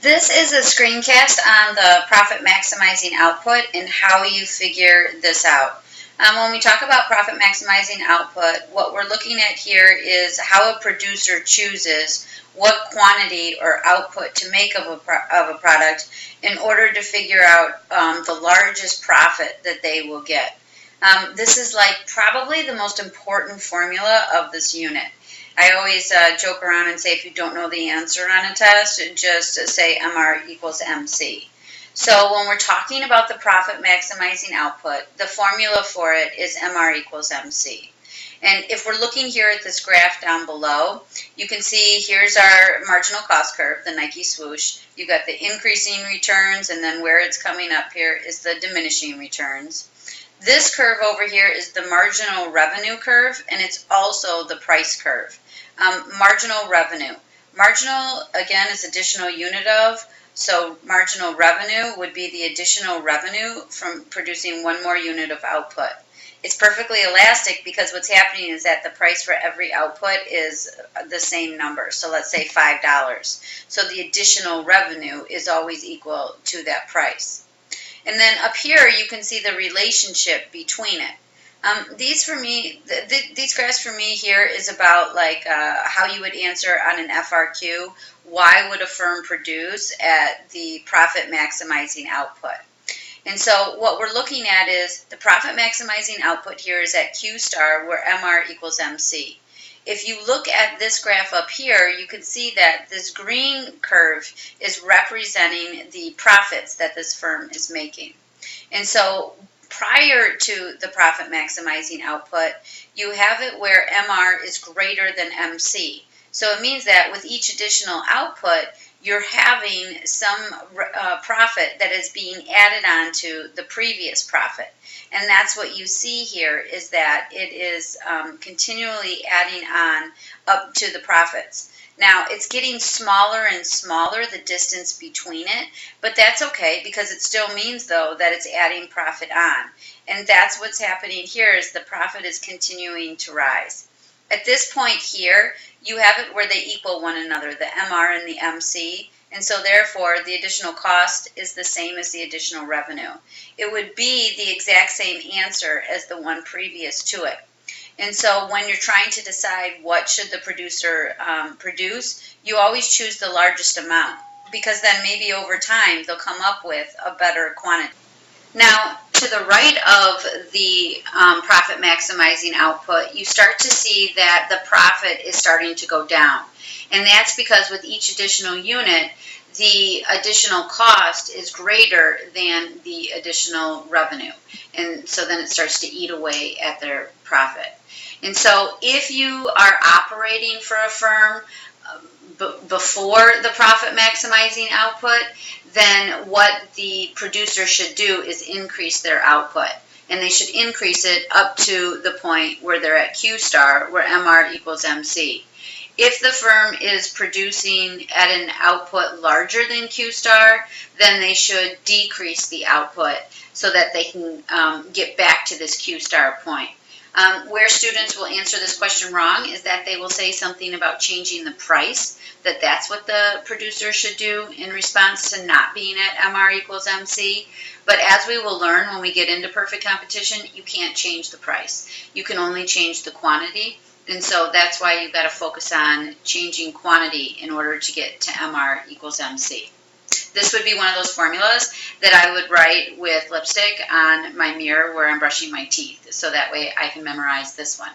This is a screencast on the profit maximizing output and how you figure this out. When we talk about profit maximizing output, what we're looking at here is how a producer chooses what quantity or output to make of a product in order to figure out the largest profit that they will get. This is like probably the most important formula of this unit. I always joke around and say if you don't know the answer on a test, just say MR equals MC. So when we're talking about the profit maximizing output, the formula for it is MR equals MC. And if we're looking here at this graph down below, you can see here's our marginal cost curve, the Nike swoosh. You've got the increasing returns, and then where it's coming up here is the diminishing returns. This curve over here is the marginal revenue curve, and it's also the price curve. Marginal revenue. Marginal, again, is additional unit of, so marginal revenue would be the additional revenue from producing one more unit of output. It's perfectly elastic because what's happening is that the price for every output is the same number. So let's say $5. So the additional revenue is always equal to that price. And then up here you can see the relationship between it. These graphs for me here is about like how you would answer on an FRQ. Why would a firm produce at the profit maximizing output? And so what we're looking at is the profit maximizing output here is at Q star where MR equals MC. If you look at this graph up here, you can see that this green curve is representing the profits that this firm is making. And so prior to the profit maximizing output, you have it where MR is greater than MC. So it means that with each additional output, you're having some profit that is being added on to the previous profit. And that's what you see here is that it is continually adding on up to the profits. Now, it's getting smaller and smaller, the distance between it, but that's okay because it still means, though, that it's adding profit on. And that's what's happening here is the profit is continuing to rise. At this point here, you have it where they equal one another, the MR and the MC, and so therefore the additional cost is the same as the additional revenue. It would be the exact same answer as the one previous to it. And so when you're trying to decide what should the producer produce, you always choose the largest amount because then maybe over time they'll come up with a better quantity. Now, to the right of the profit maximizing output, you start to see that the profit is starting to go down. And that's because with each additional unit, the additional cost is greater than the additional revenue. And so then it starts to eat away at their profit. And so if you are operating for a firm before the profit maximizing output, then what the producer should do is increase their output. And they should increase it up to the point where they're at Q star, where MR equals MC. If the firm is producing at an output larger than Q star, then they should decrease the output so that they can get back to this Q star point. Where students will answer this question wrong is that they will say something about changing the price, that's what the producer should do in response to not being at MR equals MC. But as we will learn when we get into perfect competition, you can't change the price. You can only change the quantity. And so that's why you've got to focus on changing quantity in order to get to MR equals MC. This would be one of those formulas that I would write with lipstick on my mirror where I'm brushing my teeth, so that way I can memorize this one.